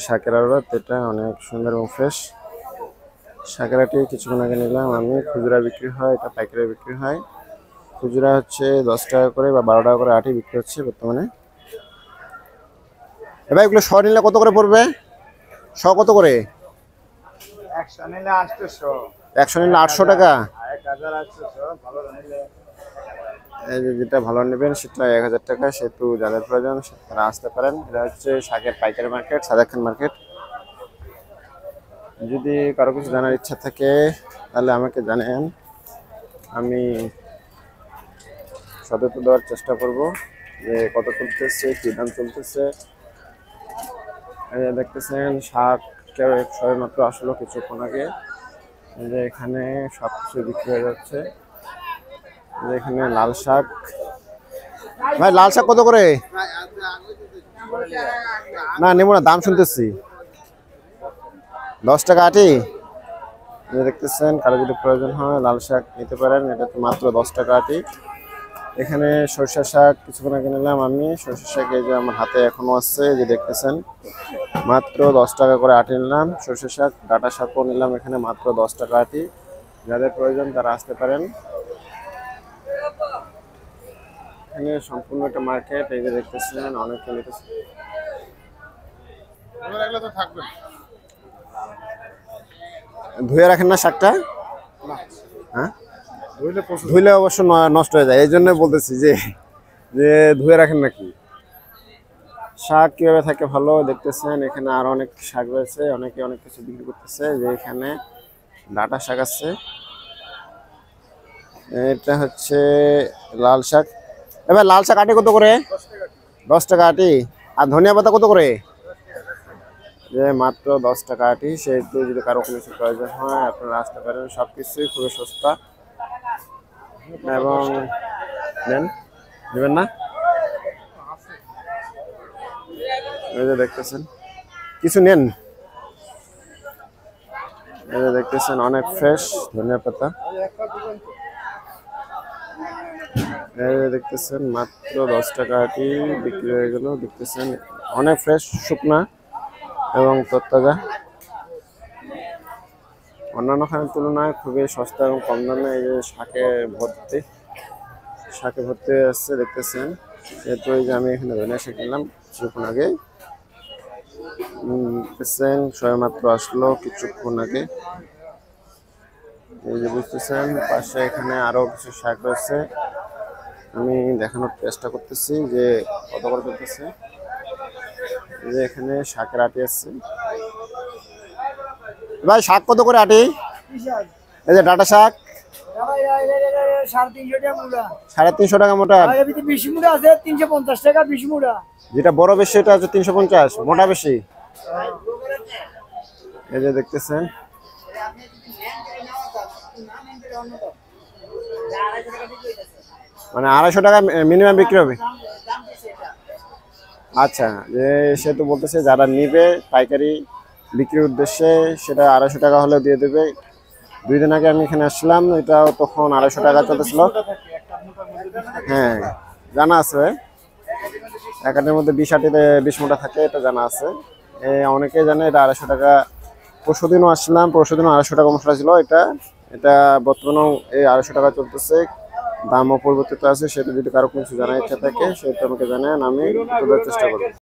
শাকের আড়ত, এটা অনেক সুন্দর এবং ফ্রেশ। শাকের আটি কিছুক্ষণ আগে নিলাম আমি। খুচরা বিক্রি হয়, এটা পাইকারি বিক্রি হয়। খুচরা হচ্ছে 10 টাকা করে বা 12 টাকা করে আটি বিক্রি হচ্ছে বর্তমানে। এবার এগুলো শ নিলে কত করে পড়বে? শ কত করে? 100 নিলে 800, 100 নিলে 800 টাকা। 1800 ভালো নিলে। এই যে যেটা ভালো নেবেন সেটা 1000 টাকা। সেহেতু যাদের প্রয়োজন তারা আসতে পারেন। এটা হচ্ছে শাকের পাইকারি মার্কেট, সাদেক খান মার্কেট। যদি কারো কিছু জানার ইচ্ছা থাকে তাহলে আমাকে জানেন, আমি সতর্ক দেওয়ার চেষ্টা করব যে কত চলতেছে, কী দাম চলতেছে। দেখতেছেন শাক সবে মাত্র আসলো কিছুক্ষণ আগে। এই যে এখানে সব কিছু বিক্রি হয়ে যাচ্ছে। এখানে লাল শাক, ভাই লাল শাক কত করে? না নেব না, দাম শুনতেছি। 10 টাকা আটি। দেখতেছেন কারো যদি প্রয়োজন হয় লাল শাক নিতে পারেন, এটা তো মাত্র 10 টাকা আটি। এখানে সরষা শাক কিছুক্ষণ আগে নিলাম আমি। সরষা শাক এই যে আমার হাতে এখনো আছে, যে দেখতেছেন মাত্র 10 টাকা করে আটি নিলাম। সরষা শাক, ডাঁটা শাকও নিলাম এখানে মাত্র 10 টাকা আটি। যাদের প্রয়োজন তারা আসতে পারেন। এখানে সম্পূর্ণ একটা মার্কেট, এই যে দেখতেছেন অনেকে নিতেছে। ধুয়ে রাখেন না শাকটা? হ্যাঁ, ধুইলে অবশ্য নষ্ট হয়ে যায়, এই জন্য বলতেছি যে যে ধুয়ে রাখেন নাকি। শাক কিভাবে থাকে ভালো দেখতেছেন। এখানে আরো অনেক শাক রয়েছে, অনেকে অনেক কিছু বিক্রি করতেছে। যে এখানে ডাঁটা শাক আছে, এটা হচ্ছে লাল শাক। এবার লাল শাক আটি কত করে? 10 টাকা আটি। আর ধনিয়া পাতা কত করে? যে মাত্র 10 টাকা আটি। সেহেতু যদি কারো কোনো কিছু প্রয়োজন হয় আপনারা আসতে পারেন। সব কিছুই খুবই সস্তা এবং নেবেন না? এই যে দেখতেছেন কিছু নেন। এই যে দেখতেছেন অনেক ফ্রেশ ধনিয়া পাতা। এই যে দেখতেছেন মাত্র 10 টাকা আটি বিক্রি হয়ে গেল। দেখতেছেন অনেক ফ্রেশ, শুকনা এবং তরতাজা। অন্যান্য খানের তুলনায় খুবই সস্তা এবং কম দামে। এই যে শাকে ভর্তি আসছে দেখতেছেন। যেহেতু এই যে আমি এখানে ধনিয়া শাক কিনলাম কিছুক্ষণ আগে। দেখতেছেন সবে মাত্র আসলো কিছুক্ষণ আগে। এই যে বুঝতেছেন পাশে এখানে আরো কিছু শাক রয়েছে, আমি দেখানোর চেষ্টা করতেছি যে কত করে চলতেছে। এই যে এখানে শাকের আটি আছে। ভাই শাক কত করে আটি? এই যে ডাঁটা শাক 350 টাকা মোটা। 350 টাকা 20 মুড়া। যেটা বড় বেশি এটা হচ্ছে 350, মোটা বেশি। এই যে দেখতেছেন মানে 250 টাকা মিনিমাম বিক্রি হবে। আচ্ছা, যে সে তো বলতেছে যারা নিবে পাইকারি বিক্রির উদ্দেশ্যে সেটা 250 টাকা হলেও দিয়ে দেবে। 2 দিন আগে আমি এখানে আসলাম, এটাও তখন 250 টাকা চলতেছিল। হ্যাঁ জানা আছে, এক আটির মধ্যে 20 আটিতে 20 মোটা থাকে, এটা জানা আছে। অনেকে জানে এটা 250 টাকা। পরশুদিনও আসলাম, পরশুদিনও 250 টাকা মশলা ছিল। এটা এটা বর্তমানেও এই 250 টাকা চলতেছে। দামও পরিবর্তিত আছে। সেটা যদি কারো কিছু জানার ইচ্ছা থাকে সেটা আমাকে জানান, আমি তোলার চেষ্টা করব।